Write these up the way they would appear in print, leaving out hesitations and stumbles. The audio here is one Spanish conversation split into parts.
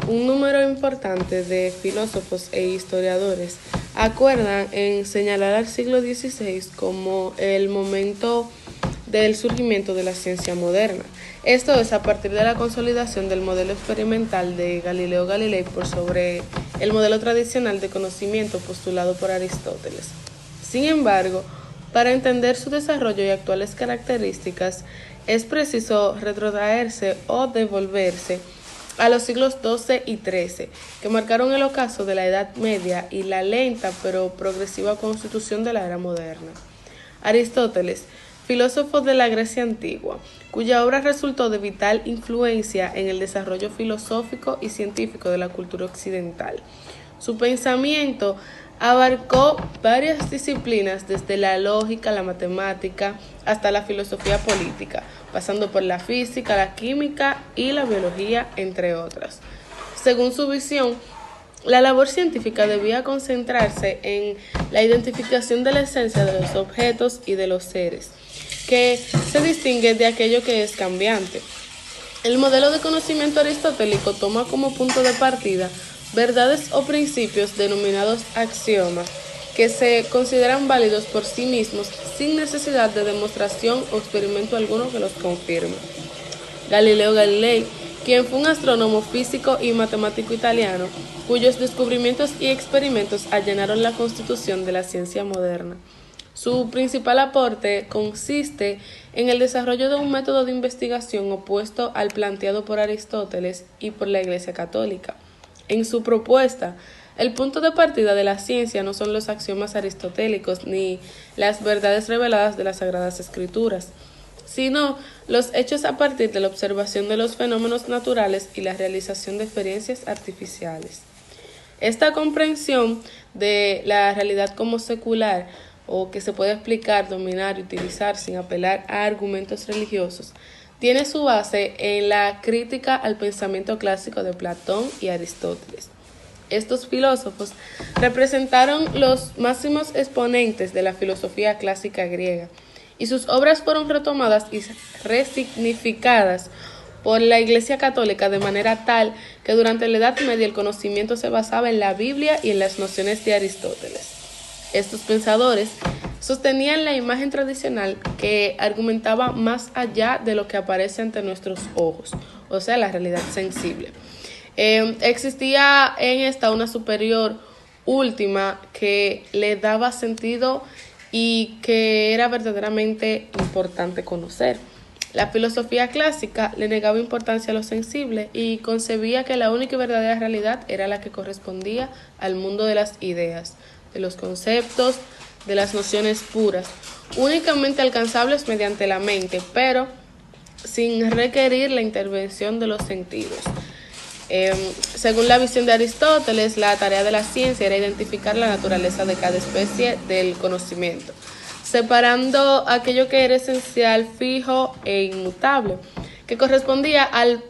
un número importante de filósofos e historiadores acuerdan en señalar al siglo XVI como el momento del surgimiento de la ciencia moderna. Esto es a partir de la consolidación del modelo experimental de Galileo Galilei por sobre el modelo tradicional de conocimiento postulado por Aristóteles. Sin embargo, para entender su desarrollo y actuales características, es preciso retrotraerse o devolverse a los siglos XII y XIII, que marcaron el ocaso de la Edad Media y la lenta pero progresiva constitución de la era moderna. Aristóteles, filósofo de la Grecia antigua, cuya obra resultó de vital influencia en el desarrollo filosófico y científico de la cultura occidental. Su pensamiento abarcó varias disciplinas desde la lógica, la matemática, hasta la filosofía política, pasando por la física, la química y la biología, entre otras. Según su visión, la labor científica debía concentrarse en la identificación de la esencia de los objetos y de los seres, que se distingue de aquello que es cambiante. El modelo de conocimiento aristotélico toma como punto de partida verdades o principios denominados axiomas, que se consideran válidos por sí mismos sin necesidad de demostración o experimento alguno que los confirme. Galileo Galilei, quien fue un astrónomo, físico y matemático italiano, cuyos descubrimientos y experimentos allanaron la constitución de la ciencia moderna. Su principal aporte consiste en el desarrollo de un método de investigación opuesto al planteado por Aristóteles y por la Iglesia Católica. En su propuesta, el punto de partida de la ciencia no son los axiomas aristotélicos ni las verdades reveladas de las Sagradas Escrituras, sino los hechos a partir de la observación de los fenómenos naturales y la realización de experiencias artificiales. Esta comprensión de la realidad como secular, o que se puede explicar, dominar y utilizar sin apelar a argumentos religiosos, tiene su base en la crítica al pensamiento clásico de Platón y Aristóteles. Estos filósofos representaron los máximos exponentes de la filosofía clásica griega, y sus obras fueron retomadas y resignificadas por la Iglesia Católica de manera tal que durante la Edad Media el conocimiento se basaba en la Biblia y en las nociones de Aristóteles. Estos pensadores sostenían la imagen tradicional que argumentaba más allá de lo que aparece ante nuestros ojos, o sea, la realidad sensible. Existía en esta una superior última que le daba sentido y que era verdaderamente importante conocer. La filosofía clásica le negaba importancia a lo sensible y concebía que la única y verdadera realidad era la que correspondía al mundo de las ideas, de los conceptos, de las nociones puras, únicamente alcanzables mediante la mente, pero sin requerir la intervención de los sentidos. Según la visión de Aristóteles, la tarea de la ciencia era identificar la naturaleza de cada especie del conocimiento, separando aquello que era esencial, fijo e inmutable, que correspondía al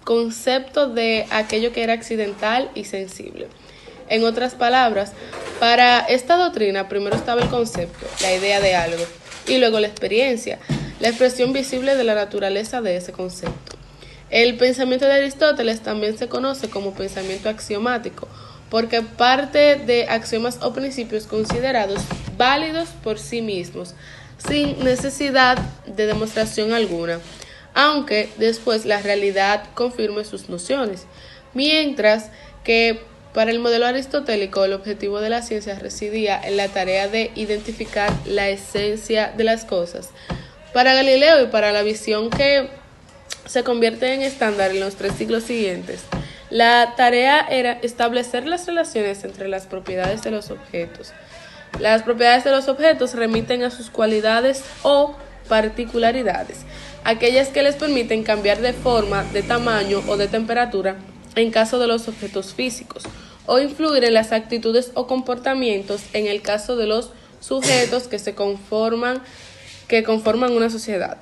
concepto de aquello que era accidental y sensible. En otras palabras, para esta doctrina primero estaba el concepto, la idea de algo, y luego la experiencia, la expresión visible de la naturaleza de ese concepto. El pensamiento de Aristóteles también se conoce como pensamiento axiomático, porque parte de axiomas o principios considerados válidos por sí mismos, sin necesidad de demostración alguna, aunque después la realidad confirme sus nociones, mientras que para el modelo aristotélico el objetivo de la ciencia residía en la tarea de identificar la esencia de las cosas. Para Galileo y para la visión que se convierte en estándar en los 3 siglos siguientes, la tarea era establecer las relaciones entre las propiedades de los objetos. Las propiedades de los objetos remiten a sus cualidades o particularidades, aquellas que les permiten cambiar de forma, de tamaño o de temperatura en caso de los objetos físicos, o influir en las actitudes o comportamientos en el caso de los sujetos que conforman una sociedad.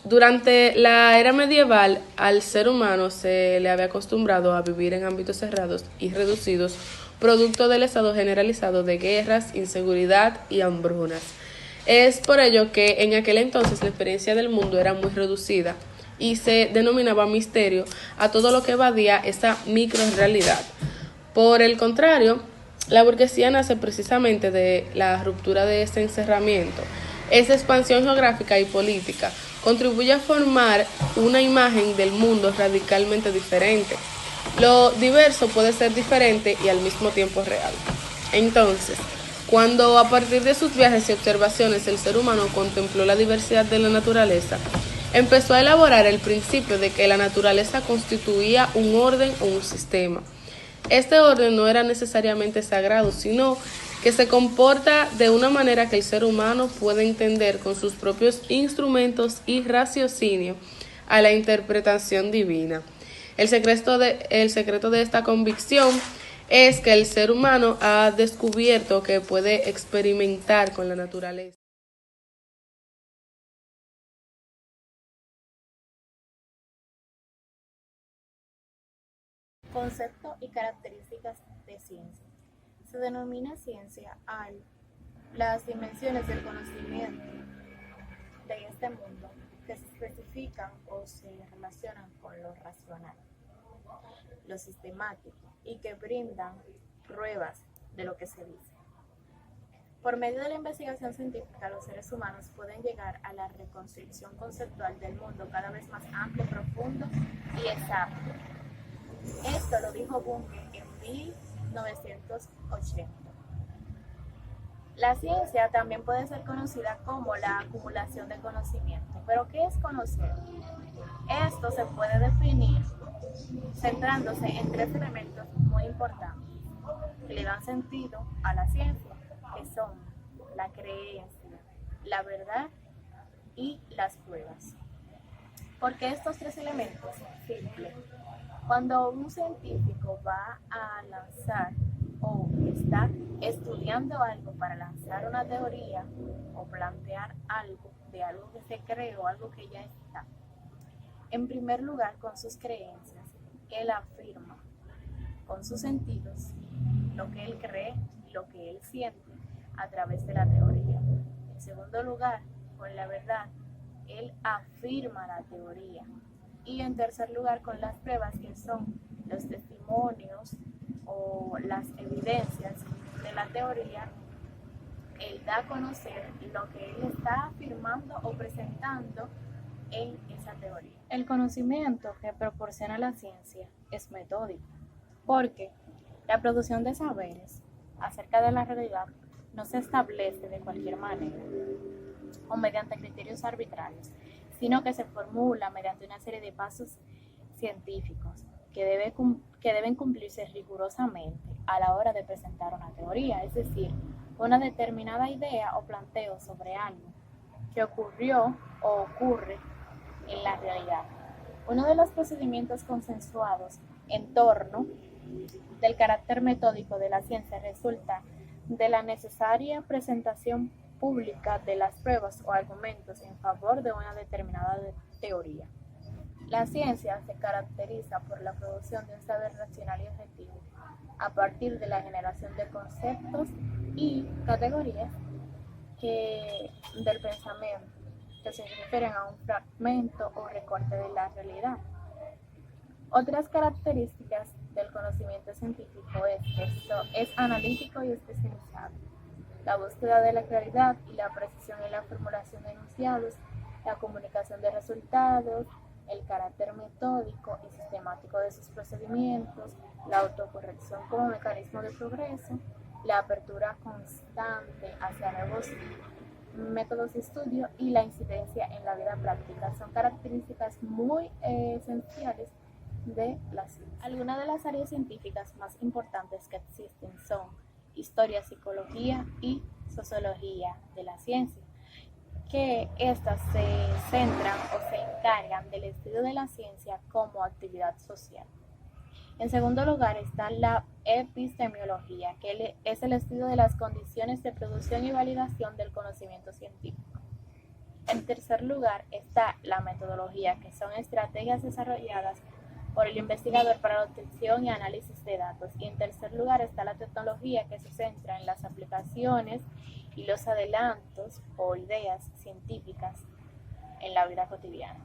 Durante la era medieval, al ser humano se le había acostumbrado a vivir en ámbitos cerrados y reducidos, producto del estado generalizado de guerras, inseguridad y hambrunas. Es por ello que en aquel entonces la experiencia del mundo era muy reducida, y se denominaba misterio a todo lo que evadía esa microrealidad. Por el contrario, la burguesía nace precisamente de la ruptura de ese encerramiento. Esa expansión geográfica y política contribuye a formar una imagen del mundo radicalmente diferente. Lo diverso puede ser diferente y al mismo tiempo real. Entonces, cuando a partir de sus viajes y observaciones el ser humano contempló la diversidad de la naturaleza, empezó a elaborar el principio de que la naturaleza constituía un orden o un sistema. Este orden no era necesariamente sagrado, sino que se comporta de una manera que el ser humano puede entender con sus propios instrumentos y raciocinio a la interpretación divina. El secreto de esta convicción es que el ser humano ha descubierto que puede experimentar con la naturaleza. Concepto y características de ciencia. Se denomina ciencia a las dimensiones del conocimiento de este mundo que se especifican o se relacionan con lo racional, lo sistemático y que brindan pruebas de lo que se dice. Por medio de la investigación científica, los seres humanos pueden llegar a la reconstrucción conceptual del mundo cada vez más amplio, profundo y exacto. Esto lo dijo Bunge en 1980. La ciencia también puede ser conocida como la acumulación de conocimiento. ¿Pero qué es conocer? Esto se puede definir centrándose en tres elementos muy importantes que le dan sentido a la ciencia, que son la creencia, la verdad y las pruebas. ¿Por qué estos tres elementos? Simple. Cuando un científico va a lanzar o está estudiando algo para lanzar una teoría o plantear algo de algo que se cree o algo que ya está, en primer lugar con sus creencias, él afirma con sus sentidos lo que él cree y lo que él siente a través de la teoría. En segundo lugar, con la verdad, él afirma la teoría. Y en tercer lugar, con las pruebas, que son los testimonios o las evidencias de la teoría, él da a conocer lo que él está afirmando o presentando en esa teoría. El conocimiento que proporciona la ciencia es metódico, porque la producción de saberes acerca de la realidad no se establece de cualquier manera o mediante criterios arbitrarios, sino que se formula mediante una serie de pasos científicos que deben cumplirse rigurosamente a la hora de presentar una teoría, es decir, una determinada idea o planteo sobre algo que ocurrió o ocurre en la realidad. Uno de los procedimientos consensuados en torno del carácter metódico de la ciencia resulta de la necesaria presentación pública de las pruebas o argumentos en favor de una determinada teoría. La ciencia se caracteriza por la producción de un saber racional y objetivo a partir de la generación de conceptos y categorías del pensamiento que se refieren a un fragmento o recorte de la realidad. Otras características del conocimiento científico es que es analítico y especializado. La búsqueda de la claridad y la precisión en la formulación de enunciados, la comunicación de resultados, el carácter metódico y sistemático de sus procedimientos, la autocorrección como mecanismo de progreso, la apertura constante hacia nuevos métodos de estudio y la incidencia en la vida práctica son características muy esenciales de la ciencia. Algunas de las áreas científicas más importantes que existen son historia, psicología y sociología de la ciencia, que estas se centran o se encargan del estudio de la ciencia como actividad social. En segundo lugar está la epistemología, que es el estudio de las condiciones de producción y validación del conocimiento científico. En tercer lugar está la metodología, que son estrategias desarrolladas por el investigador para la obtención y análisis de datos. Y en tercer lugar está la tecnología, que se centra en las aplicaciones y los adelantos o ideas científicas en la vida cotidiana.